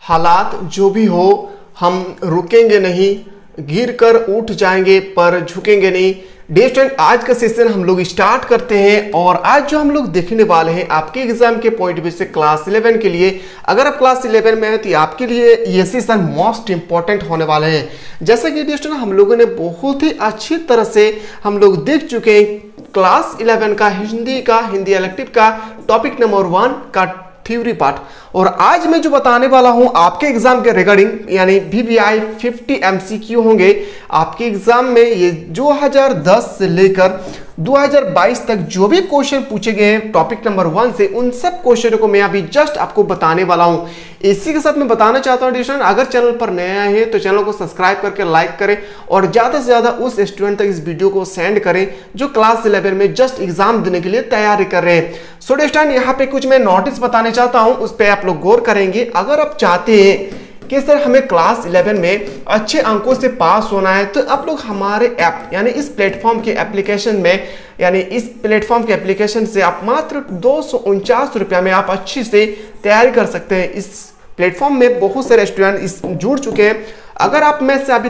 हालात जो भी हो हम रुकेंगे नहीं, गिर कर उठ जाएंगे पर झुकेंगे नहीं। डियर स्टूडेंट, आज का सेशन हम लोग स्टार्ट करते हैं और आज जो हम लोग देखने वाले हैं आपके एग्जाम के पॉइंट ऑफ व्यू से क्लास 11 के लिए। अगर आप क्लास 11 में हैं तो आपके लिए ये सेशन मोस्ट इंपॉर्टेंट होने वाले हैं। जैसा कि डियर स्टूडेंट हम लोगों ने बहुत ही अच्छी तरह से हम लोग देख चुके हैं क्लास 11 का हिंदी इलेक्टिव का टॉपिक नंबर 1 का थ्योरी पार्ट। और आज मैं जो बताने वाला हूं आपके एग्जाम के रिगार्डिंग यानी VVI 50 MCQ होंगे आपके एग्जाम में। ये 2010 से लेकर 2022 तक जो भी क्वेश्चन पूछे गए हैं टॉपिक नंबर 1 से, उन सब क्वेश्चनों को मैं अभी जस्ट आपको बताने वाला हूं। इसी के साथ मैं बताना चाहता हूं डिस्टूडेंट, अगर चैनल पर नया है तो चैनल को सब्सक्राइब करके लाइक करें और ज्यादा से ज्यादा उस स्टूडेंट तक इस वीडियो को सेंड करें जो क्लास 11 में जस्ट एग्जाम देने के लिए तैयारी कर रहे हैं। सो डिस्टूडेंट, यहाँ पे कुछ मैं नोटिस बताने चाहता हूं, उस पर आप लोग गौर करेंगे। अगर आप चाहते हैं कि सर हमें क्लास 11 में अच्छे अंकों से पास होना है तो आप लोग हमारे ऐप यानी इस प्लेटफॉर्म के एप्लीकेशन में यानी इस प्लेटफॉर्म के एप्लीकेशन से आप मात्र 249 रुपया में आप अच्छी से तैयारी कर सकते हैं। इस प्लेटफॉर्म में बहुत सारे स्टूडेंट जुड़ चुके हैं। अगर आप में से अभी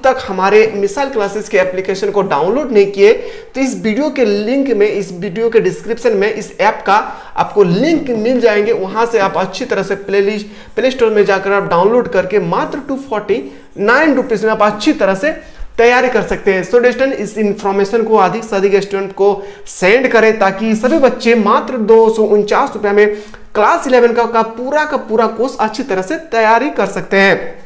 तक हमारे मिसाल क्लासेस के एप्लीकेशन को डाउनलोड नहीं किए तो इस वीडियो के लिंक में, इस वीडियो के डिस्क्रिप्शन में इस ऐप का आपको लिंक मिल जाएंगे। वहां से आप अच्छी तरह से प्ले स्टोर में जाकर आप डाउनलोड करके मात्र 249 रुपीज में आप अच्छी तरह से तैयारी कर सकते हैं। सो स्टूडेंट, इस इंफॉर्मेशन को अधिक से अधिक स्टूडेंट को सेंड करें ताकि सभी बच्चे मात्र 249 रुपया में क्लास 11 का पूरा कोर्स अच्छी तरह से तैयारी कर सकते हैं।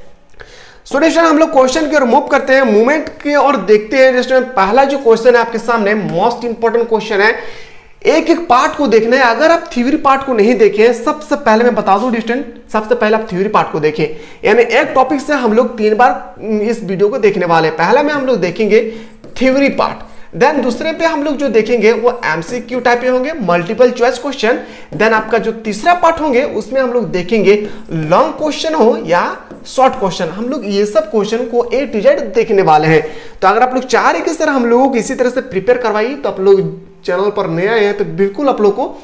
सो स्टूडेंट, हम लोग क्वेश्चन की ओर मूव करते हैं, मूवमेंट की ओर देखते हैं। स्टूडेंट, पहला जो क्वेश्चन है आपके सामने मोस्ट इंपॉर्टेंट क्वेश्चन है। एक एक पार्ट को देखना है। अगर आप थ्योरी पार्ट को नहीं देखें, सबसे पहले मैं बता दूं स्टूडेंट, सबसे पहले आप थ्योरी पार्ट को देखें। यानी एक टॉपिक से हम लोग 3 बार इस वीडियो को देखने वाले हैं। पहला में हम लोग देखेंगे थ्योरी पार्ट, देन दूसरे पे हम लोग जो देखेंगे वो MCQ टाइप के होंगे, मल्टीपल चॉइस क्वेश्चन। देन आपका जो तीसरा पार्ट होंगे उसमें हम लोग देखेंगे लॉन्ग क्वेश्चन हो या शॉर्ट क्वेश्चन। हम लोग ये सब क्वेश्चन को A to Z देखने वाले हैं। तो अगर आप लोग चाह रहे कि सर हम लोगों को इसी तरह से प्रिपेयर करवाइए तो आप लोग चैनल पर नए आए हैं तो बिल्कुल आप लोग को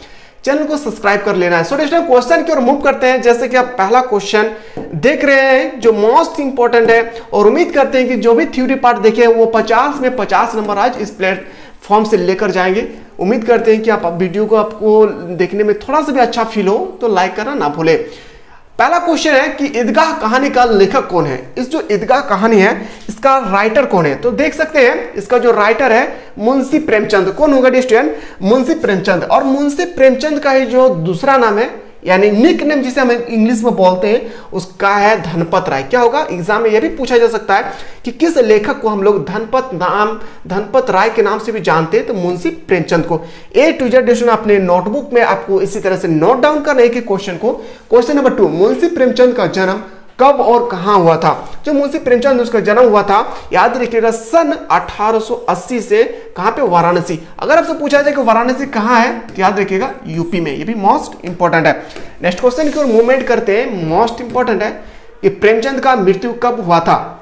चैनल को सब्सक्राइब कर लेना है। सो क्वेश्चन की ओर मूव करते हैं। जैसे कि आप पहला क्वेश्चन देख रहे हैं जो मोस्ट इंपॉर्टेंट है और उम्मीद करते हैं कि जो भी थ्योरी पार्ट देखे वो 50 में 50 नंबर आज इस प्लेटफॉर्म से लेकर जाएंगे। उम्मीद करते हैं कि आप वीडियो को आपको देखने में थोड़ा सा भी अच्छा फील हो तो लाइक करना ना भूले। पहला क्वेश्चन है कि ईदगाह कहानी का लेखक कौन है। इस जो ईदगाह कहानी है इसका राइटर कौन है। तो देख सकते हैं इसका जो राइटर है मुंशी प्रेमचंद। कौन होगा स्टूडेंट? मुंशी प्रेमचंद। और मुंशी प्रेमचंद का ही जो दूसरा नाम है यानी निक नेम जिसे हम इंग्लिश में बोलते हैं उसका है धनपत राय। क्या होगा? एग्जाम में यह भी पूछा जा सकता है कि किस लेखक को हम लोग धनपत राय के नाम से भी जानते हैं। तो मुंशी प्रेमचंद को A to Z अपने नोटबुक में आपको इसी तरह से नोट डाउन करना है कि क्वेश्चन को। क्वेश्चन नंबर 2, मुंशी प्रेमचंद का जन्म कब और कहां हुआ था। जो मुंशी प्रेमचंद उसका जन्म हुआ था याद रखिएगा सन 1880 से कहां पे? वाराणसी। अगर आपसे पूछा जाए कि वाराणसी कहां है तो याद रखिएगा यूपी में। ये भी मोस्ट इंपॉर्टेंट है। नेक्स्ट क्वेश्चन की ओर मूवमेंट करते हैं। मोस्ट इंपॉर्टेंट है कि प्रेमचंद का मृत्यु कब हुआ था।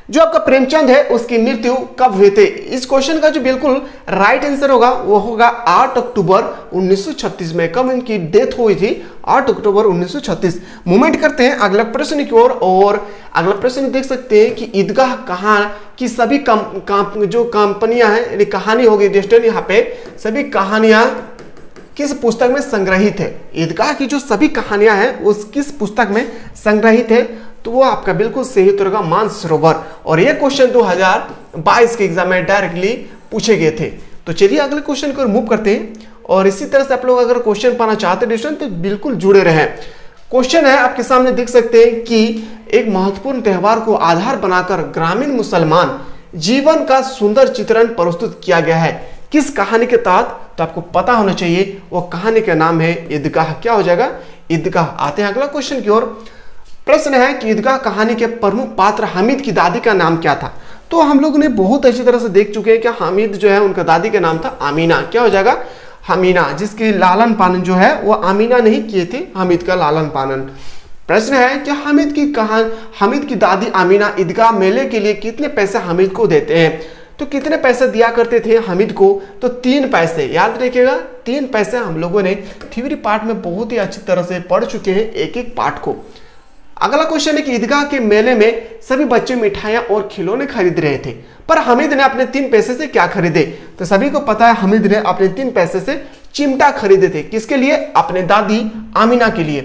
जो आपका प्रेमचंद है उसकी मृत्यु कब हुए थे। इस क्वेश्चन का जो बिल्कुल राइट आंसर होगा वो होगा 8 अक्टूबर 1936 में। कब इनकी डेथ हुई थी? 8 अक्टूबर 1936। मूवमेंट करते हैं अगला प्रश्न की ओर। और अगला प्रश्न देख सकते हैं कि ईदगाह कहां की सभी जो कंपनियां हैं कहानी होगी दोस्तों। यहाँ पे सभी कहानियां किस पुस्तक में संग्रहित है। ईदगाह की जो सभी कहानियां हैं उस किस पुस्तक में संग्रहित है तो वो आपका बिल्कुल सही उत्तर होगा मानसरोवर। और ये क्वेश्चन 2022 के एग्जाम में डायरेक्टली पूछे गए थे। तो चलिए अगले क्वेश्चन को मूव करते हैं। और इसी तरह से आप लोग अगर क्वेश्चन पाना चाहते हैं तो बिल्कुल जुड़े रहें। क्वेश्चन है आपके सामने देख सकते हैं कि एक महत्वपूर्ण त्योहार को आधार बनाकर ग्रामीण मुसलमान जीवन का सुंदर चित्रण प्रस्तुत किया गया है किस कहानी के तहत। तो आपको पता होना चाहिए वो कहानी का नाम है ईदगाह। क्या हो जाएगा? ईदगाह। आते हैं अगला क्वेश्चन की ओर। प्रश्न है कि ईदगाह कहानी के प्रमुख पात्र हामिद की दादी का नाम क्या था। तो हम लोग ने बहुत अच्छी तरह से देख चुके हैं कि हामिद जो है उनका दादी का नाम था आमीना। क्या हो जाएगा? हमीना, जिसकी लालन पालन जो है वो आमीना नहीं किए थे, हामिद का लालन पालन। प्रश्न है कि हामिद की दादी आमीना ईदगाह मेले के लिए कितने पैसे हामिद को देते हैं। तो कितने पैसे दिया करते थे हामिद को? तो 3 पैसे। याद रखिएगा 3 पैसे। हम लोगों ने थ्योरी पार्ट में बहुत ही अच्छी तरह से पढ़ चुके हैं एक एक पार्ट को। अगला क्वेश्चन है कि ईदगाह के मेले में सभी बच्चे मिठाइयां और खिलौने खरीद रहे थे, पर हामिद ने अपने 3 पैसे से क्या खरीदे? तो सभी को पता है हामिद ने अपने 3 पैसे से चिमटा खरीदे थे। किसके लिए? अपने दादी आमीना के लिए।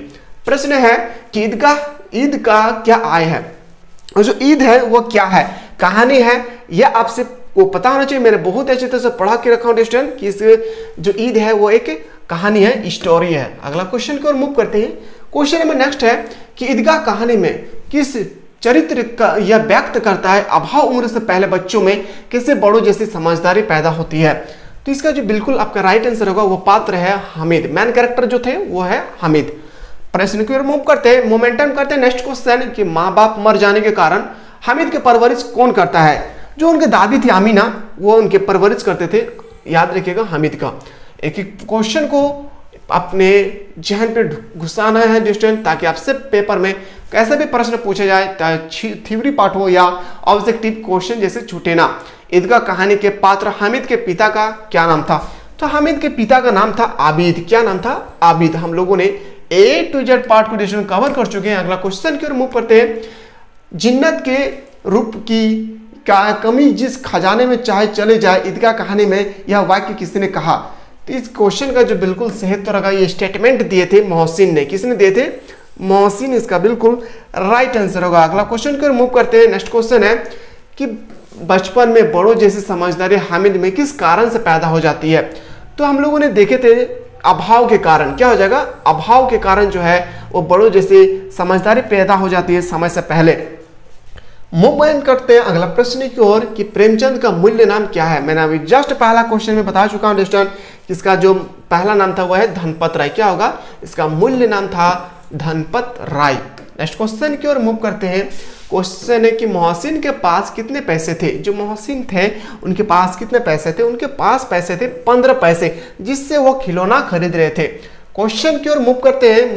प्रश्न है कि ईद का क्या आय है, और जो ईद है वो क्या है, कहानी है, यह आपसे को पता होना चाहिए। मैंने बहुत अच्छी तरह से पढ़ा के रखा हूं स्टूडेंट कि इस जो ईद है वो एक कहानी है, स्टोरी है। अगला क्वेश्चन की ओर मूव करते हैं। क्वेश्चन नंबर नेक्स्ट है कि ईदगाह कहानी में किस चरित्र का यह व्यक्त करता है अभाव उम्र से पहले बच्चों में कैसे बड़ों जैसी समझदारी पैदा होती है? तो इसका जो बिल्कुल आपका राइट आंसर होगा वो पात्र है हामिद। मेन कैरेक्टर जो थे वो है हामिद। प्रश्न की ओर मूव करते हैं, मोमेंटम करते हैं। नेक्स्ट क्वेश्चन कि माँ बाप मर जाने के कारण हामिद की परवरिश कौन करता है? जो उनके दादी थी आमीना, वो उनके परवरिश करते थे। याद रखिएगा हामिद का। एक एक क्वेश्चन को अपने जहन पे घुसाना है स्टूडेंट, ताकि आपसे पेपर में कैसे भी प्रश्न पूछे जाए, चाहे थ्योरी पार्ट हो या ऑब्जेक्टिव क्वेश्चन जैसे छूटे ना। ईदगाह कहानी के पात्र हामिद के पिता का क्या नाम था? तो हामिद के पिता का नाम था आबिद। क्या नाम था? आबिद। हम लोगों ने A to Z पार्ट को डिस्कशन कवर कर चुके हैं। अगला क्वेश्चन की ओर मूव करते हैं। जिन्नत के रूप की कमी जिस खजाने में चाहे चले जाए, ईदगाह कहानी में यह वाक्य किसने कहा? तो इस क्वेश्चन का जो बिल्कुल सही उत्तर होगा, ये स्टेटमेंट दिए थे मोहसिन ने। किसने दिए थे? मोहसिन। इसका बिल्कुल राइट आंसर होगा। अगला क्वेश्चन की ओर मूव करते हैं। नेक्स्ट क्वेश्चन है कि बचपन में बड़ों जैसी समझदारी हामिद में किस कारण से पैदा हो जाती है? तो हम लोगों ने देखे थे अभाव के कारण। क्या हो जाएगा? अभाव के कारण जो है वो बड़ों जैसी समझदारी पैदा हो जाती है समय से पहले। मूवमेंट करते हैं अगला प्रश्न की ओर कि प्रेमचंद का मूल्य नाम क्या है? मैंने अभी जस्ट पहला क्वेश्चन में बता चुका हूं दोस्तों, इसका जो पहला नाम था वह है धनपत राय। क्या होगा? इसका मूल्य नाम था धनपत राय। नेक्स्ट क्वेश्चन की ओर मूव करते हैं। क्वेश्चन है कि मोहसिन के पास कितने पैसे थे? जो मोहसिन थे उनके पास कितने पैसे थे? उनके पास पैसे थे 15 पैसे, जिससे वो खिलौना खरीद रहे थे। क्वेश्चन की ओर मूव करते हैं।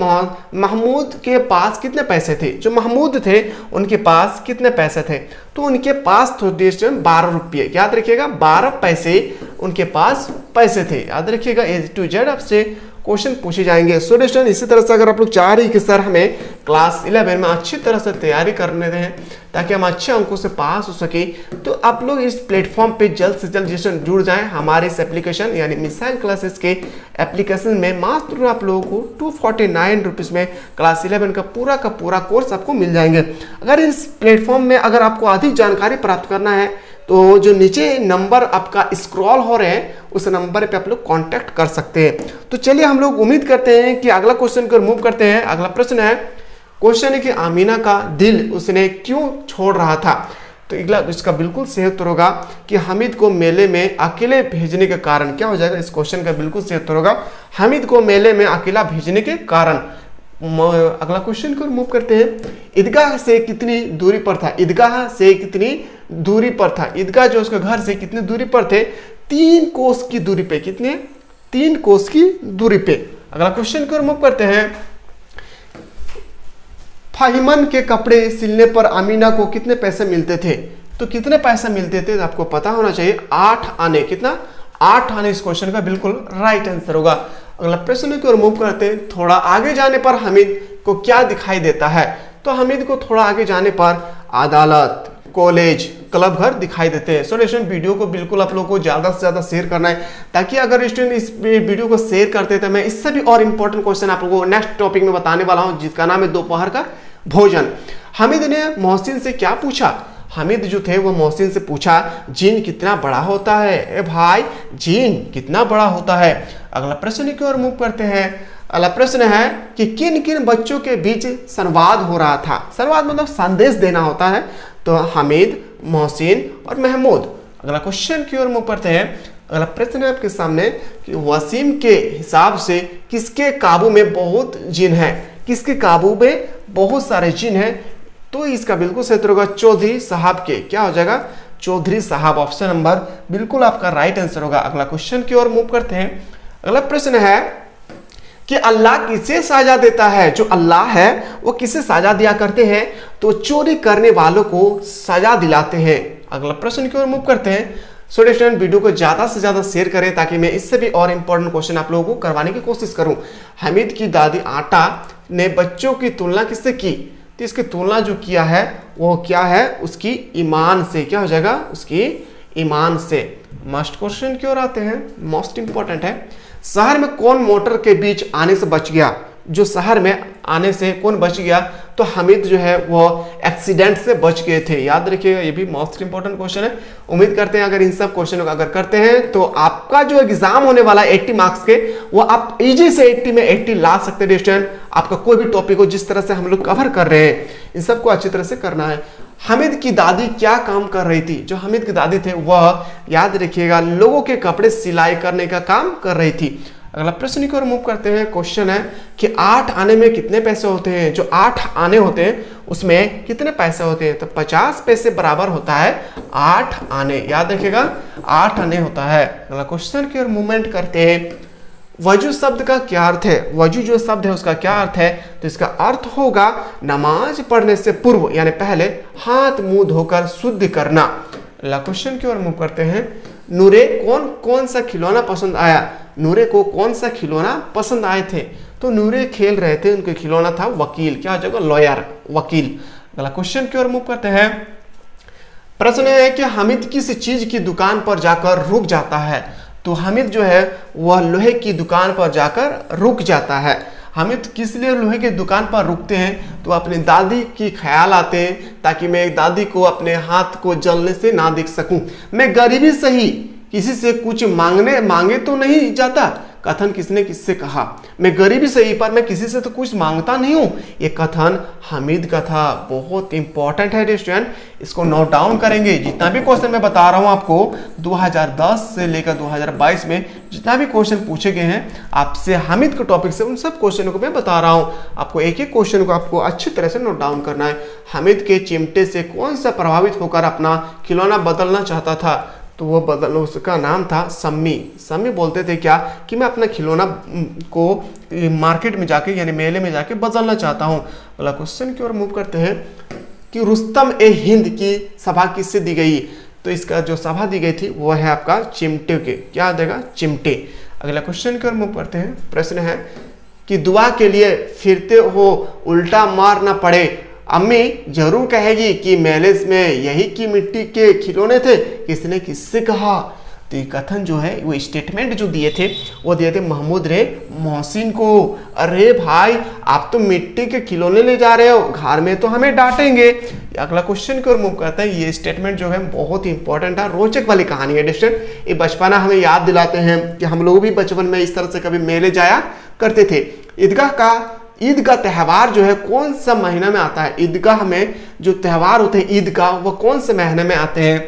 महमूद के पास कितने पैसे थे? जो महमूद थे उनके पास कितने पैसे थे? तो उनके पास 12 रुपये। याद रखिएगा 12 पैसे उनके पास पैसे थे। याद रखिएगा A to Z आपसे क्वेश्चन पूछे जाएंगे। सो स्टूडेंट, इसी तरह से अगर आप लोग चाह रहे हैं कि सर हमें क्लास 11 में अच्छी तरह से तैयारी करने दें ताकि हम अच्छे अंकों से पास हो सके, तो आप लोग इस प्लेटफॉर्म पे जल्द से जल्द जुड़ जाएं। हमारे इस एप्लीकेशन यानी मिसाइल क्लासेस के एप्लीकेशन में मात्र आप लोगों को 249 रुपीज़ में क्लास 11 का पूरा कोर्स आपको मिल जाएंगे। अगर इस प्लेटफॉर्म में अगर आपको अधिक जानकारी प्राप्त करना है तो जो नीचे नंबर आपका स्क्रॉल हो रहे हैं उस नंबर पे आप लोग कांटेक्ट कर सकते हैं। तो चलिए हम लोग उम्मीद करते हैं कि अगला क्वेश्चन को मूव करते हैं। अगला प्रश्न है, क्वेश्चन है कि आमीना का दिल उसने क्यों छोड़ रहा था? तो इसका बिल्कुल सही उत्तर होगा कि हामिद को मेले में अकेले भेजने के कारण। क्या हो जाएगा? इस क्वेश्चन का बिल्कुल सही उत्तर होगा हामिद को मेले में अकेला भेजने के कारण। अगला क्वेश्चन को मूव करते हैं। ईदगाह से कितनी दूरी पर था? ईदगाह से कितनी दूरी पर था? ईदगाह जो उसके घर से कितनी दूरी पर थे? 3 कोस की दूरी पे। कितने? 3 कोस की दूरी पे। अगला क्वेश्चन को मूव करते हैं। फाहिमन के कपड़े सिलने पर आमीना को कितने पैसे मिलते थे? तो कितने पैसे मिलते थे आपको पता होना चाहिए। 8 आने। कितना? 8 आने इस क्वेश्चन का बिल्कुल राइट आंसर होगा। अगला प्रश्न की ओर मूव करते हैं। थोड़ा आगे जाने पर हामिद को क्या दिखाई देता है? तो हामिद को थोड़ा आगे जाने पर अदालत, कॉलेज, क्लब घर दिखाई देते हैं। सो स्टूडेंट, वीडियो को बिल्कुल आप लोगों को ज़्यादा से ज़्यादा शेयर करना है, ताकि अगर स्टूडेंट इस वीडियो को शेयर करते हैं तो मैं इससे भी और इम्पोर्टेंट क्वेश्चन आप लोगों को नेक्स्ट टॉपिक में बताने वाला हूँ, जिसका नाम है दोपहर का भोजन। हामिद ने मोहसिन से क्या पूछा? हामिद जो थे वो मोहसिन से पूछा जीन कितना बड़ा होता है? ए भाई, जीन कितना बड़ा होता है? अगला प्रश्न की ओर मूव करते हैं। अगला प्रश्न है कि किन किन बच्चों के बीच संवाद हो रहा था? संवाद मतलब संदेश देना होता है। तो हामिद, मोहसिन और महमूद। अगला क्वेश्चन की ओर मूव करते हैं। अगला प्रश्न है आपके सामने कि वसीम के हिसाब से किसके काबू में बहुत जिन है? किसके काबू में बहुत सारे जिन हैं? तो इसका बिल्कुल सही उत्तर होगा चौधरी साहब के। क्या हो जाएगा? चौधरी साहब। ऑप्शन नंबर बिल्कुल आपका राइट आंसर होगा। अगला क्वेश्चन की ओर मूव करते हैं। अगला प्रश्न है कि अल्लाह किसे सजा देता है? जो अल्लाह है वो किसे सजा दिया करते हैं? तो चोरी करने वालों को सजा दिलाते हैं। अगला प्रश्न की ओर मूव करते हैं। सो स्टूडेंट, वीडियो को ज़्यादा से ज़्यादा शेयर करें ताकि मैं इससे भी और इम्पोर्टेंट क्वेश्चन आप लोगों को करवाने की कोशिश करूं। हामिद की दादी आटा ने बच्चों की तुलना किससे की? तो इसकी तुलना जो किया है वो क्या है, उसकी ईमान से। क्या हो जाएगा, उसकी ईमान से। मस्ट क्वेश्चन की ओर आते हैं, मोस्ट इंपॉर्टेंट है। शहर में कौन मोटर के बीच आने से बच गया, जो शहर में आने से कौन बच गया, तो हामिद जो है वो एक्सीडेंट से बच गए थे। याद रखिएगा, ये भी मोस्ट इंपॉर्टेंट क्वेश्चन है। उम्मीद करते हैं अगर इन सब क्वेश्चन को अगर करते हैं तो आपका जो एग्जाम होने वाला है 80 मार्क्स के, वो आप इजी से 80 में 80 ला सकते हैं स्टूडेंट। आपका कोई भी टॉपिक हो, जिस तरह से हम लोग कवर कर रहे हैं, इन सबको अच्छी तरह से करना है। हामिद की दादी क्या काम कर रही थी, जो हामिद की दादी थे वह, याद रखिएगा, लोगों के कपड़े सिलाई करने का काम कर रही थी। अगला प्रश्न की ओर मूव करते हैं। क्वेश्चन है कि 8 आने में कितने पैसे होते हैं, जो 8 आने होते हैं उसमें कितने पैसे होते हैं, तो 50 पैसे बराबर होता है 8 आने। याद रखिएगा 8 आने होता है। अगला क्वेश्चन की ओर मूवमेंट करते हैं। वजू शब्द का क्या अर्थ है, वजू जो शब्द है उसका क्या अर्थ है, तो इसका अर्थ होगा नमाज पढ़ने से पूर्व यानी पहले हाथ मुंह धोकर शुद्ध करना। अगला क्वेश्चन की ओर मूव करते हैं। नूरे कौन सा खिलौना पसंद आया, नूरे को कौन सा खिलौना पसंद आए थे, तो नूरे खेल रहे थे, उनका खिलौना था वकील। क्या हो जाएगा, लॉयर, वकील। अगला क्वेश्चन की ओर मूव करते हैं। प्रश्न है कि हामिद किस चीज की दुकान पर जाकर रुक जाता है, तो हामिद जो है वह लोहे की दुकान पर जाकर रुक जाता है। हामिद किस लिए लोहे की दुकान पर रुकते हैं, तो अपनी दादी की ख्याल आते हैं, ताकि मैं दादी को अपने हाथ को जलने से ना देख सकूं। मैं गरीबी सही किसी से कुछ मांगे तो नहीं जाता, कथन किसने किससे कहा, मैं गरीबी सही पर मैं किसी से तो कुछ मांगता नहीं हूं, ये कथन हामिद का था। बहुत इंपॉर्टेंट है स्टूडेंट, इसको नोट डाउन करेंगे। जितना भी क्वेश्चन मैं बता रहा हूं आपको 2010 से लेकर 2022 में जितना भी क्वेश्चन पूछे गए हैं आपसे हामिद के टॉपिक से, उन सब क्वेश्चनों को मैं बता रहा हूं। आपको एक एक क्वेश्चन को आपको अच्छी तरह से नोट डाउन करना है। हामिद के चिमटे से कौन सा प्रभावित होकर अपना खिलौना बदलना चाहता था, तो वो उसका नाम था सम्मी। सम्मी बोलते थे क्या कि मैं अपना खिलौना को मार्केट में जाके यानी मेले में जाके बदलना चाहता हूँ। अगला क्वेश्चन की ओर मूव करते हैं कि रुस्तम ए हिंद की सभा किससे दी गई, तो इसका जो सभा दी गई थी वो है आपका चिमटे के। क्या देगा, चिमटे। अगला क्वेश्चन की ओर मूव करते हैं। प्रश्न है कि दुआ के लिए फिरते हो उल्टा मार ना पड़े, अम्मी जरूर कहेगी कि मेले में यही की मिट्टी के खिलौने थे, किसने किससे कहा, तो ये कथन जो है वो स्टेटमेंट जो दिए थे वो दिए थे महमूद रे मोहसिन को। अरे भाई आप तो मिट्टी के खिलौने ले जा रहे हो, घर में तो हमें डांटेंगे। अगला क्वेश्चन की ओर मूव करते हैं। ये स्टेटमेंट जो है बहुत ही इंपॉर्टेंट है, रोचक वाली कहानी है डिस्टेंट। ये बचपना हमें याद दिलाते हैं कि हम लोग भी बचपन में इस तरह से कभी मेले जाया करते थे। ईद का त्यौहार जो है कौन सा महीना में आता है, ईदगाह में जो त्यौहार होते हैं ईद का वो कौन से महीने में आते हैं,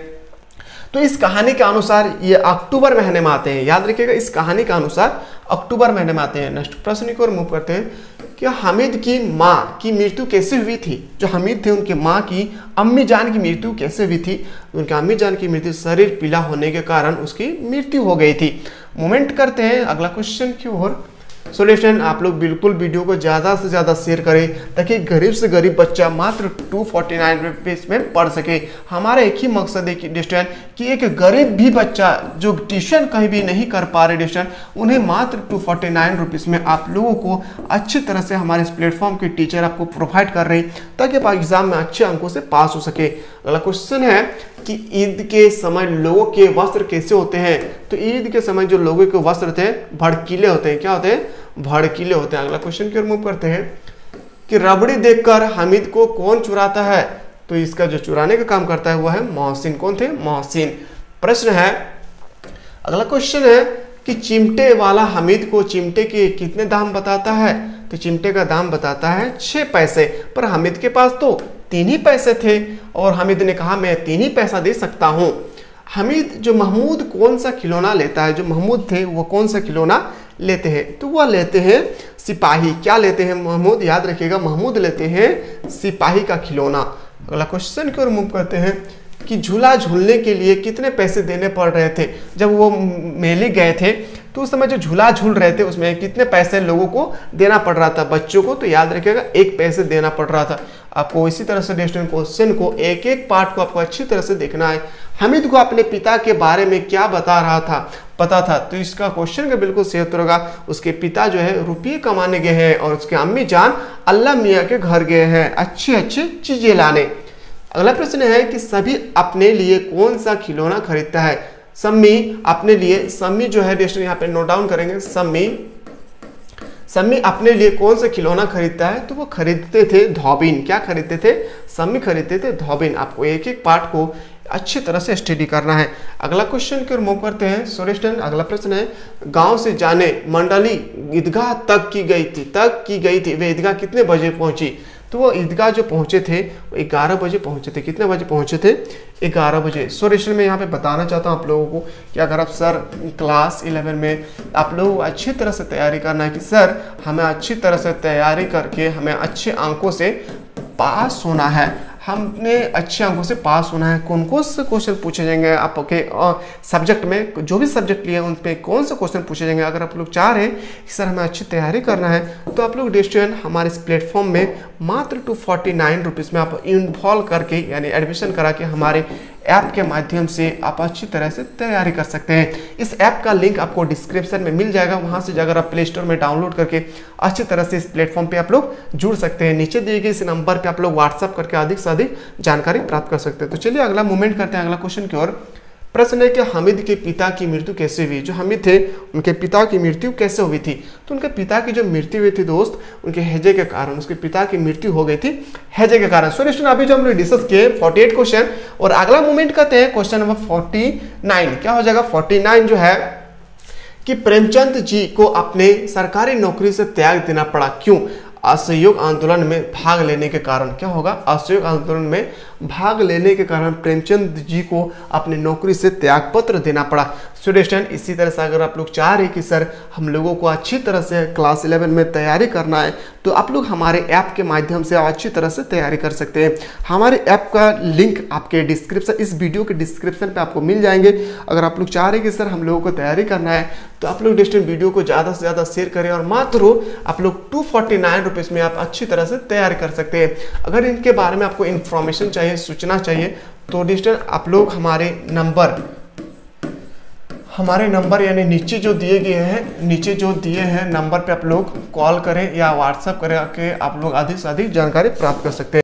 तो इस कहानी के अनुसार ये अक्टूबर महीने में आते हैं। याद रखिएगा इस कहानी के अनुसार अक्टूबर महीने में आते हैं। नेक्स्ट प्रश्न की ओर मूव करते हैं कि हामिद की माँ की मृत्यु कैसे हुई थी, जो हामिद थे उनके माँ की अम्मी जान की मृत्यु कैसे हुई थी, उनके अम्मी जान की मृत्यु शरीर पीला होने के कारण उसकी मृत्यु हो गई थी। मूवमेंट करते हैं अगला क्वेश्चन की ओर। सोल्यूशन आप लोग बिल्कुल वीडियो को ज़्यादा से ज़्यादा शेयर करें ताकि गरीब से गरीब बच्चा मात्र 249 रुपीज़ में पढ़ सके। हमारा एक ही मकसद है कि डिस्टेंट कि एक गरीब भी बच्चा जो ट्यूशन कहीं भी नहीं कर पा रहे डिस्टेंट, उन्हें मात्र 249 रुपीज़ में आप लोगों को अच्छी तरह से हमारे इस प्लेटफॉर्म के टीचर आपको प्रोवाइड कर रहे हैं ताकि आप एग्जाम में अच्छे अंकों से पास हो सके। अगला क्वेश्चन है कि ईद के समय लोगों के वस्त्र कैसे होते हैं, तो ईद के समय जो लोगों के वस्त्र थे भड़कीले होते हैं। क्या होते हैं, भड़कीले होते हैं। अगला क्वेश्चन की ओर मूव करते हैं कि रबड़ी देखकर हामिद को कौन चुराता है, तो इसका जो चुराने का काम करता है वह है मोहसिन। कौन थे, मोहसिन। प्रश्न है अगला क्वेश्चन है कि चिमटे वाला हामिद को चिमटे के कितने दाम बताता है, तो चिमटे का दाम बताता है 6 पैसे, पर हामिद के पास तो 3 ही पैसे थे और हामिद ने कहा मैं 3 ही पैसा दे सकता हूँ। हामिद जो महमूद कौन सा खिलौना लेता है, जो महमूद थे वो कौन सा खिलौना लेते हैं, तो वह लेते हैं सिपाही। क्या लेते हैं महमूद, याद रखिएगा महमूद लेते हैं सिपाही का खिलौना। अगला क्वेश्चन की ओर मूव करते हैं कि झूला झूलने के लिए कितने पैसे देने पड़ रहे थे, जब वो मेले गए थे तो उस समय जो झूला झूल रहे थे उसमें कितने पैसे लोगों को देना पड़ रहा था, बच्चों को, तो याद रखिएगा 1 पैसे देना पड़ रहा था। आपको इसी तरह से डिस्टेंट क्वेश्चन को एक एक पार्ट को आपको अच्छी तरह से देखना है। हामिद को अपने पिता के बारे में क्या बता रहा था, पता था, तो इसका क्वेश्चन का बिल्कुल सही उत्तर होगा उसके पिता जो है रुपये कमाने गए हैं और उसके अम्मी जान अल्लाह मियाँ के घर गए हैं अच्छी अच्छी चीजें लाने। अगला प्रश्न है कि सभी अपने लिए कौन सा खिलौना खरीदता है। सम्मी अपने लिए, सम्मी जो है डिस्टेंट यहाँ पे नोट डाउन करेंगे, सम्मी अपने लिए कौन सा खिलौना खरीदता है, तो वो खरीदते थे धोबिन। क्या खरीदते थे, सम्मी खरीदते थे धोबिन। आपको एक एक पार्ट को अच्छी तरह से स्टडी करना है। अगला क्वेश्चन की ओर मूव करते हैं। सो स्टूडेंट अगला प्रश्न है गांव से जाने मंडली ईदगाह तक की गई थी वे ईदगाह कितने बजे पहुंची, तो वो ईदगाह जो पहुंचे थे वो 11 बजे पहुंचे थे। कितने बजे पहुंचे थे, 11 बजे। सो स्टूडेंट मैं यहाँ पे बताना चाहता हूँ आप लोगों को कि अगर आप सर क्लास 11 में आप लोगों को अच्छी तरह से तैयारी करना है कि सर हमें अच्छी तरह से तैयारी करके हमें अच्छे अंकों से पास होना है, हमने अच्छे अंकों से पास होना है। कौन कौन से क्वेश्चन पूछे जाएंगे आपके सब्जेक्ट में, जो भी सब्जेक्ट लिए उन पे कौन से क्वेश्चन पूछे जाएंगे, अगर आप लोग चाह रहे हैं कि सर हमें अच्छी तैयारी करना है तो आप लोग डिस्टेंट हमारे इस प्लेटफॉर्म में मात्र 249 रुपीज़ में आप इन्वॉल्व करके यानी एडमिशन करा के हमारे ऐप के माध्यम से आप अच्छी तरह से तैयारी कर सकते हैं। इस ऐप का लिंक आपको डिस्क्रिप्शन में मिल जाएगा, वहां से जाकर आप प्ले स्टोर में डाउनलोड करके अच्छी तरह से इस प्लेटफॉर्म पे आप लोग जुड़ सकते हैं। नीचे दिए गए इस नंबर पे आप लोग व्हाट्सअप करके अधिक से अधिक जानकारी प्राप्त कर सकते हैं। तो चलिए अगला मूवमेंट करते हैं, अगला क्वेश्चन की ओर। प्रश्न है कि हामिद के पिता की मृत्यु कैसे हुई। जो हामिद थे उनके पिता की मृत्यु कैसे हुई थी, तो उनके पिता की जो मृत्यु हुई थी दोस्त उनके हैजे के कारण, उसके पिता की मृत्यु हो गई थी हैजे के कारण। सो स्टूडेंट अभी जो हम लोग डिस्कस किए 48 क्वेश्चन और अगला मूवमेंट करते हैं क्वेश्चन नंबर 49। क्या हो जाएगा 49 जो है कि प्रेमचंद जी को अपने सरकारी नौकरी से त्याग देना पड़ा, क्यों, असहयोग आंदोलन में भाग लेने के कारण। क्या होगा, असहयोग आंदोलन में भाग लेने के कारण प्रेमचंद जी को अपनी नौकरी से त्यागपत्र देना पड़ा। स्टूडेंट इसी तरह से अगर आप लोग चाह रहे हैं कि सर हम लोगों को अच्छी तरह से क्लास 11 में तैयारी करना है तो आप लोग हमारे ऐप के माध्यम से अच्छी तरह से तैयारी कर सकते हैं। हमारे ऐप का लिंक आपके डिस्क्रिप्शन, इस वीडियो के डिस्क्रिप्शन पे आपको मिल जाएंगे। अगर आप लोग चाह रहे हैं कि सर हम लोगों को तैयारी करना है तो आप लोग डिस्टेंट वीडियो को ज़्यादा से ज़्यादा शेयर करें और मात्र आप लोग 249 रुपीज़ में आप अच्छी तरह से तैयारी कर सकते हैं। अगर इनके बारे में आपको इन्फॉर्मेशन चाहिए, सूचना चाहिए तो डिस्टेंट आप लोग हमारे नंबर यानी नीचे जो दिए हैं नंबर पे आप लोग कॉल करें या व्हाट्सएप करें के आप लोग अधिक से अधिक जानकारी प्राप्त कर सकते हैं।